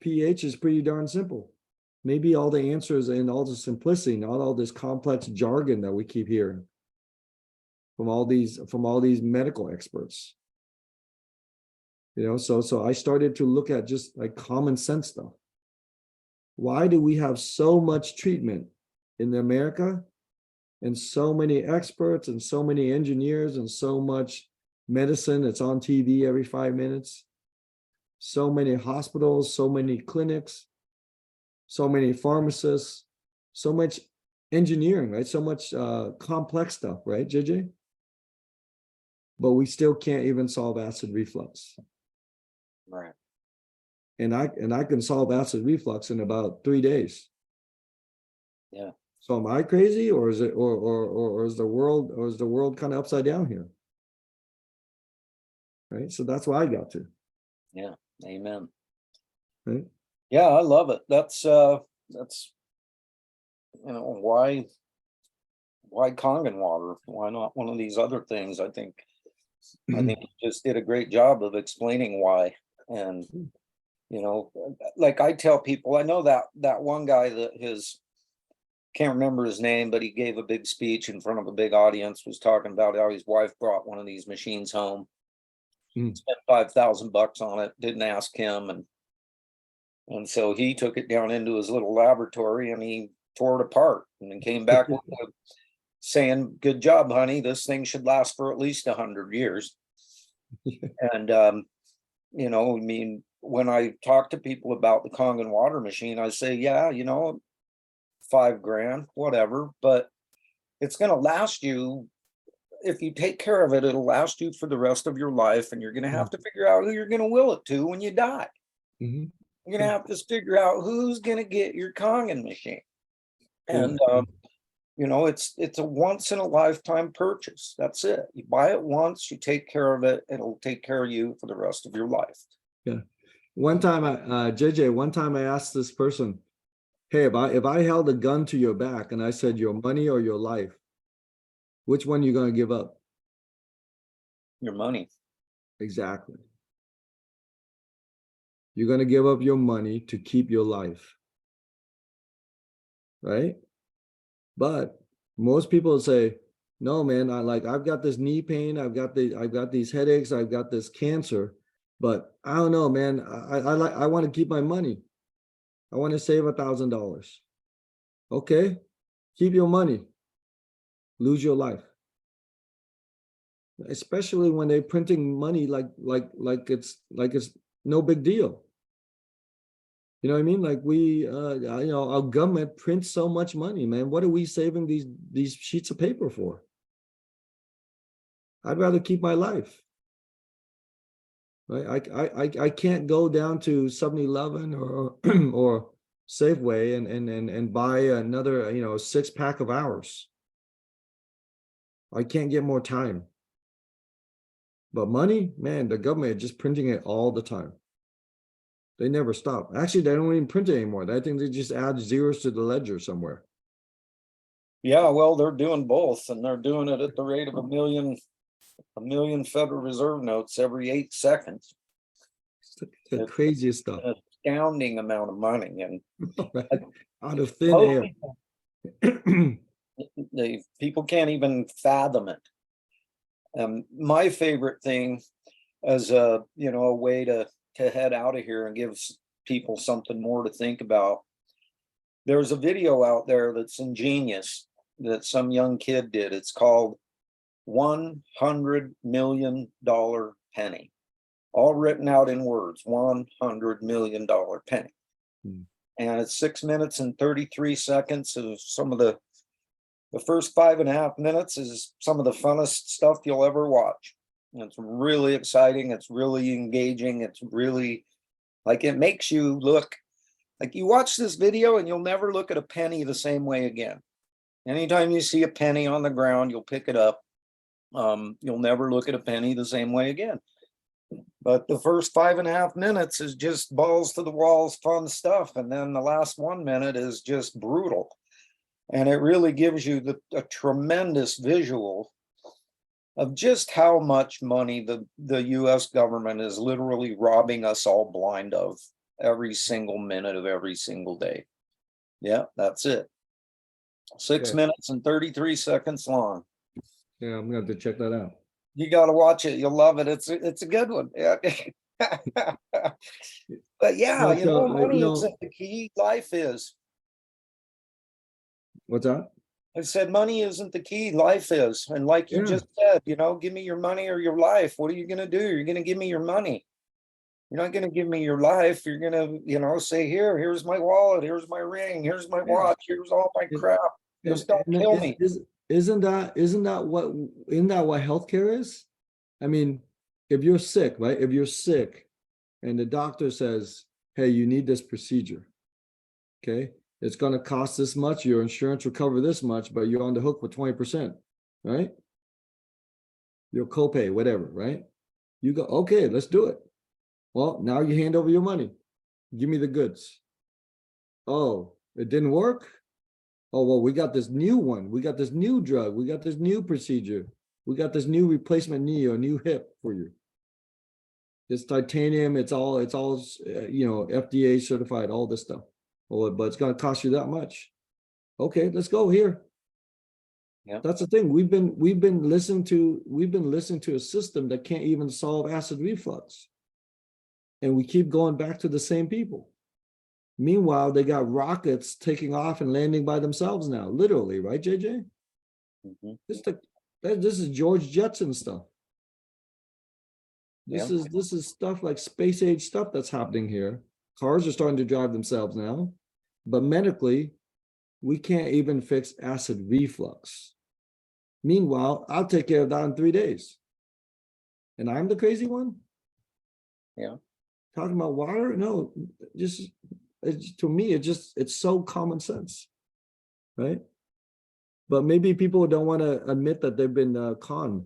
pH is pretty darn simple. Maybe all the answers in all the simplicity, not all this complex jargon that we keep hearing from all these medical experts. So I started to look at just like common sense stuff. why do we have so much treatment in America and so many experts and so many engineers and so much medicine that's on TV every 5 minutes, so many hospitals, so many clinics, so many pharmacists, so much engineering, right? So much complex stuff, right, JJ? But we still can't even solve acid reflux. Right. And I can solve acid reflux in about 3 days. Yeah. So am I crazy, or is it, or is the world kind of upside down here? Right. So that's why I got to. Yeah. Amen. Right. Yeah, I love it. That's why KONGen water? Why not one of these other things? I think you just did a great job of explaining why. And like I tell people, I know that one guy that can't remember his name, but he gave a big speech in front of a big audience, was talking about how his wife brought one of these machines home, spent $5,000 on it, didn't ask him, and so he took it down into his little laboratory and he tore it apart and then came back saying, "Good job, honey. This thing should last for at least 100 years." And I mean, when I talk to people about the KONGen water machine, I say, yeah, $5,000, whatever, but it's going to last you. If you take care of it, it'll last you for the rest of your life, and you're going to have to figure out who you're going to will it to when you die. Mhm. You're going to have to figure out who's going to get your KONGen machine. And it's a once in a lifetime purchase. That's it. You buy it once, you take care of it, it'll take care of you for the rest of your life. Yeah. One time JJ, one time I asked this person, hey, if I held a gun to your back and I said your money or your life, which one are you going to give up? Your money. Exactly. You're going to give up your money to keep your life. Right? But most people say, no, man, I've got this knee pain, I've got these headaches, I've got this cancer, but I don't know, man. I want to keep my money. I want to save $1,000. Okay, keep your money, lose your life. Especially when they're printing money like it's no big deal. You know what I mean? Like our government prints so much money, man. What are we saving these sheets of paper for? I'd rather keep my life. Right? I can't go down to 7-Eleven or Safeway and buy another 6-pack of hours. I can't get more time. But money, man, the government is just printing it all the time. They never stop. Actually, they don't even print it anymore. I think they just add zeros to the ledger somewhere. Yeah, well, they're doing both, and they're doing it at the rate of a million Federal Reserve notes every 8 seconds. It's the craziest stuff. An astounding amount of money, and out of thin air. People can't even fathom it. My favorite thing as a way to head out of here and give people something more to think about. There's a video out there that's ingenious that some young kid did. It's called $100 million penny, all written out in words. $100 million penny. And it's 6 minutes and 33 seconds of some of the first 5.5 minutes is some of the funnest stuff you'll ever watch. And it's really exciting. It's really engaging. It's really like, it makes you look like you watch this video and you'll never look at a penny the same way again. Anytime you see a penny on the ground, you'll pick it up. You'll never look at a penny the same way again. But the first 5.5 minutes is just balls to the walls, fun stuff. And then the last 1 minute is just brutal. And it really gives you a tremendous visual of just how much money the US government is literally robbing us all blind of every single minute of every single day. Yeah, that's it. 6 minutes and 33 seconds long. Yeah, I'm gonna have to check that out. You got to watch it. You'll love it. It's a good one. Yeah. But yeah, But money isn't the key, life is. what's that? I said, money isn't the key, life is. And like you Yeah. just said, give me your money or your life. What are you going to do? You're going to give me your money. You're not going to give me your life. You're going to, say, here's my wallet. Here's my ring. Here's my Yeah. watch. Here's all my crap. Just don't And kill me. isn't that what healthcare is? I mean, if you're sick, right? If you're sick and the doctor says, hey, you need this procedure, okay? It's going to cost this much. Your insurance will cover this much, but you're on the hook for 20%, right? Your copay, whatever, right? You go, okay, let's do it. Well, now you hand over your money. Give me the goods. Oh, it didn't work? Oh, well, we got this new one. We got this new drug. We got this new procedure. We got this new replacement knee or new hip for you. It's titanium. It's all FDA certified, all this stuff. Oh, but it's going to cost you that much. Okay, let's go here. Yeah. That's the thing. We've been listening to a system that can't even solve acid reflux. And we keep going back to the same people. Meanwhile, they got rockets taking off and landing by themselves now, literally, right, JJ? Mm-hmm. This is George Jetson stuff. This is stuff like space age stuff that's happening here. Cars are starting to drive themselves now, but medically, we can't even fix acid reflux. Meanwhile, I'll take care of that in 3 days. And I'm the crazy one? Yeah. Talking about water? No, to me, it's so common sense, right? But maybe people don't want to admit that they've been conned,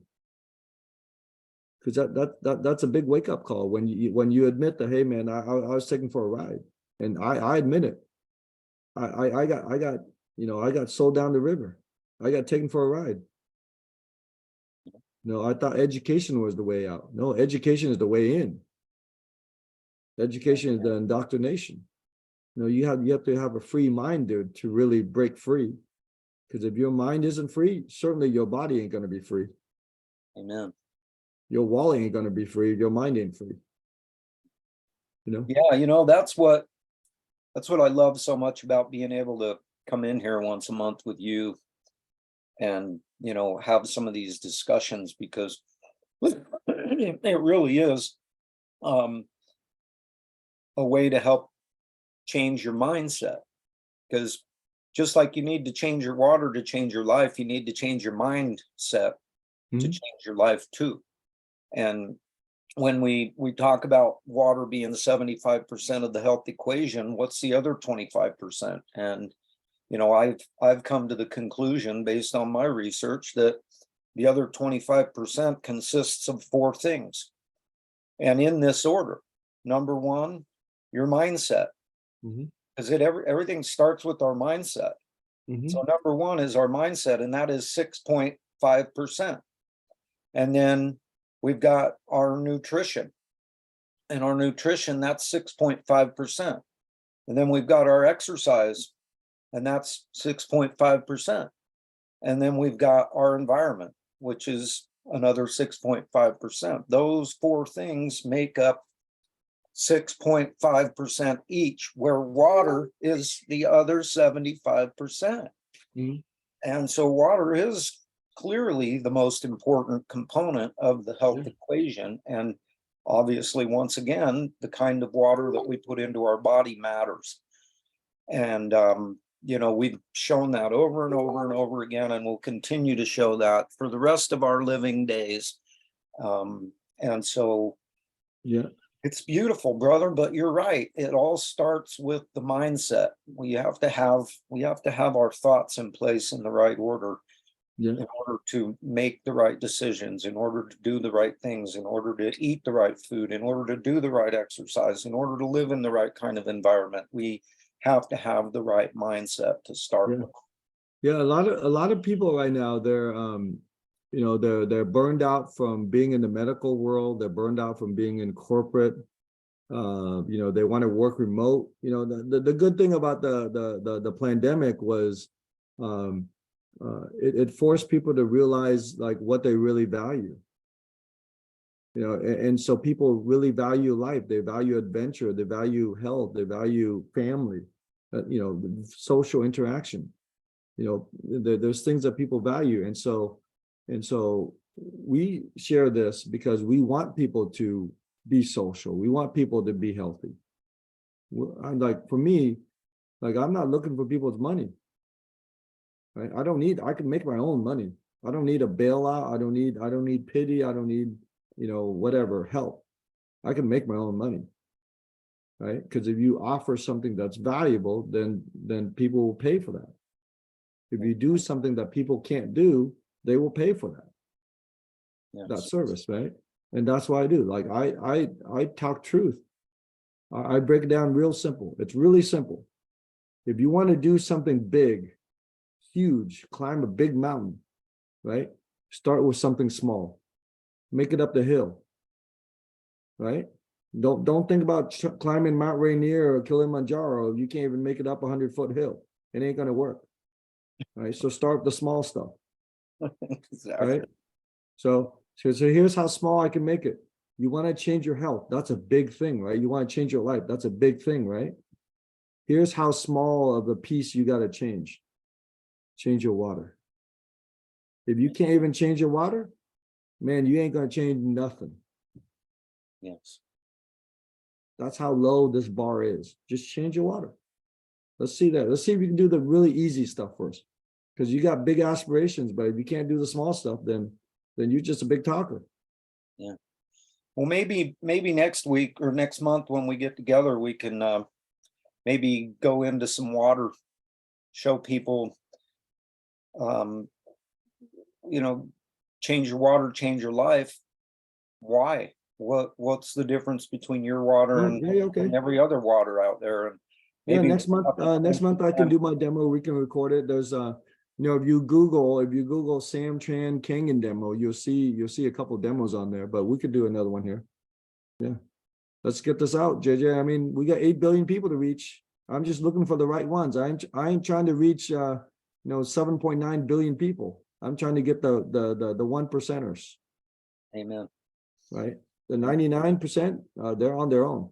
because that's a big wake up call when you admit that, hey man, I was taken for a ride, and I admit it. I got sold down the river. I got taken for a ride. No, I thought education was the way out. No, education is the way in. Education is the indoctrination. You have to have a free mind, dude, to really break free. Because if your mind isn't free, certainly your body ain't going to be free. Amen. Your wallet ain't going to be free. Your mind ain't free. Yeah, that's what I love so much about being able to come in here once a month with you and, have some of these discussions, because it really is a way to help change your mindset. Because just like you need to change your water to change your life, you need to change your mindset to change your life too. And when we talk about water being 75% of the health equation, what's the other 25%? And I've come to the conclusion, based on my research, that the other 25% consists of 4 things. And in this order: number 1, your mindset. Because everything starts with our mindset. So number 1 is our mindset, and that is 6.5%. And then we've got our nutrition. And our nutrition, that's 6.5%. And then we've got our exercise, and that's 6.5%. And then we've got our environment, which is another 6.5%. Those 4 things make up 6.5% each, where water is the other 75%. And so water is clearly the most important component of the health equation. And obviously, once again, the kind of water that we put into our body matters. And, we've shown that over and over and over again, and we'll continue to show that for the rest of our living days. And so, yeah, it's beautiful, brother, but you're right. It all starts with the mindset. We have to have our thoughts in place in the right order, in order to make the right decisions, in order to do the right things, in order to eat the right food, in order to do the right exercise, in order to live in the right kind of environment. We have to have the right mindset to start with. Yeah, a lot of people right now, they're they're burned out from being in the medical world. They're burned out from being in corporate. They want to work remote. The good thing about the pandemic was it forced people to realize like what they really value. You know, and so people really value life. They value adventure. They value health. They value family. You know, social interaction. You know, there's things that people value, and so we share this because we want people to be social. We want people to be healthy. I'm like, for me, like, I'm not looking for people's money. Right? I can make my own money. I don't need a bailout. I don't need pity. I don't need, you know, whatever, help. I can make my own money. Right? Because if you offer something that's valuable, then people will pay for that. If you do something that people can't do, they will pay for that. Yes. That service, right? And that's what I do. Like, I talk truth. I break it down real simple. It's really simple. If you want to do something big, huge, climb a big mountain, right? Start with something small. Make it up the hill, right? Don't think about climbing Mount Rainier or Kilimanjaro. You can't even make it up a 100-foot hill. It ain't gonna work, right? So start with the small stuff, Exactly. right? So here's how small I can make it. You want to change your health. That's a big thing, right? You want to change your life. That's a big thing, right? Here's how small of a piece you got to change. Change your water. If you can't even change your water, man, you ain't going to change nothing. Yes. That's how low this bar is. Just change your water. Let's see that. Let's see if you can do the really easy stuff first. Because you got big aspirations, but if you can't do the small stuff, then you're just a big talker. Yeah. Well, maybe next week or next month when we get together, we can maybe go into some water, show people, you know, change your water, change your life. Why? What's the difference between your water Okay. and every other water out there? And Yeah, maybe next month I can do my demo. We can record it. There's you know, if you Google Sam Tran KONGen demo, you'll see a couple demos on there, but we could do another one here. Yeah. Let's get this out, JJ. I mean, we got 8 billion people to reach. I'm just looking for the right ones. I ain't trying to reach you know, 7.9 billion people. I'm trying to get the 1%ers. Amen. Right? The 99%, they're on their own.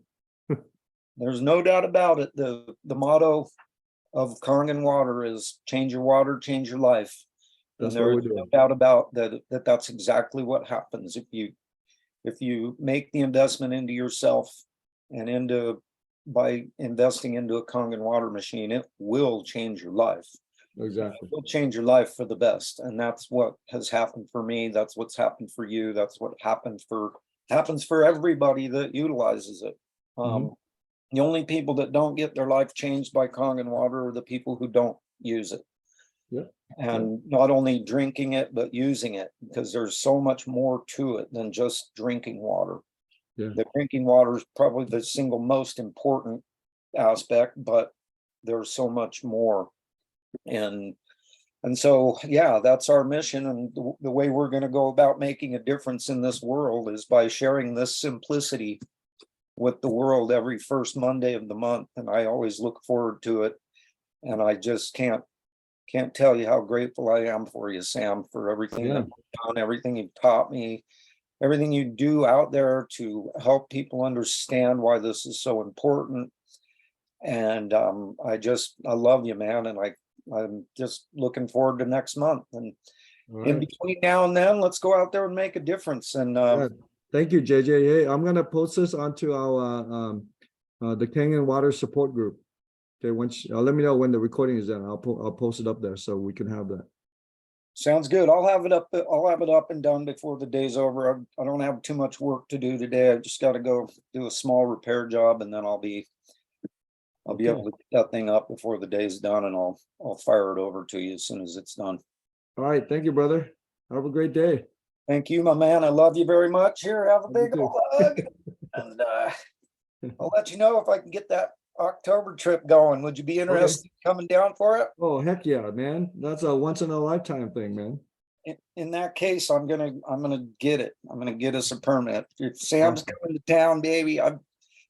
There's no doubt about it. The motto of KONGen Water is change your water, change your life. That's And what we're there's no doing. doubt about that's exactly what happens. If you make the investment into yourself and by investing into a KONGen water machine, it will change your life. Exactly. It will change your life for the best. And that's what has happened for me. That's what's happened for you. That's what happens for everybody that utilizes it. Mhm. The only people that don't get their life changed by KONGen water are the people who don't use it. Yeah. And not only drinking it, but using it, because there's so much more to it than just drinking water. Yeah. The drinking water is probably the single most important aspect, but there's so much more. And so, yeah, that's our mission. And the way we're going to go about making a difference in this world is by sharing this simplicity with the world every first Monday of the month. And I always look forward to it. And I just can't tell you how grateful I am for you, Sam, for everything Yeah. that you've done, everything you've taught me, everything you do out there to help people understand why this is so important. And I love you, man. And I'm just looking forward to next month. And in between now and then, let's go out there and make a difference. And Yeah. Thank you, JJ. Hey, I'm gonna post this onto our the KONGen Water support group. Okay, once let me know when the recording is done. I'll post it up there so we can have that. sounds good. I'll have it up and done before the day's over. I don't have too much work to do today. I just got to go do a small repair job, and then I'll be able to get that thing up before the day's done, and I'll fire it over to you as soon as it's done. All right, thank you, brother. Have a great day. Thank you, my man. I love you very much. Here, have a You big too. old hug. And I'll let you know if I can get that October trip going. Would you be interested in coming down for it? Oh, heck yeah, man. That's a once in a lifetime thing, man. In that case, I'm gonna get it. I'm gonna get us a permit. If Sam's coming to town, baby,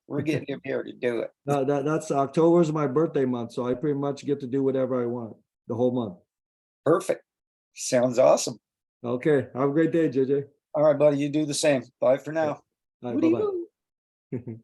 we're getting him here to do it. That's October's my birthday month, so I pretty much get to do whatever I want the whole month. Perfect. Sounds awesome. Okay, have a great day, JJ. All right, buddy, you do the same. Bye for now. All right, What do you bye-bye. do?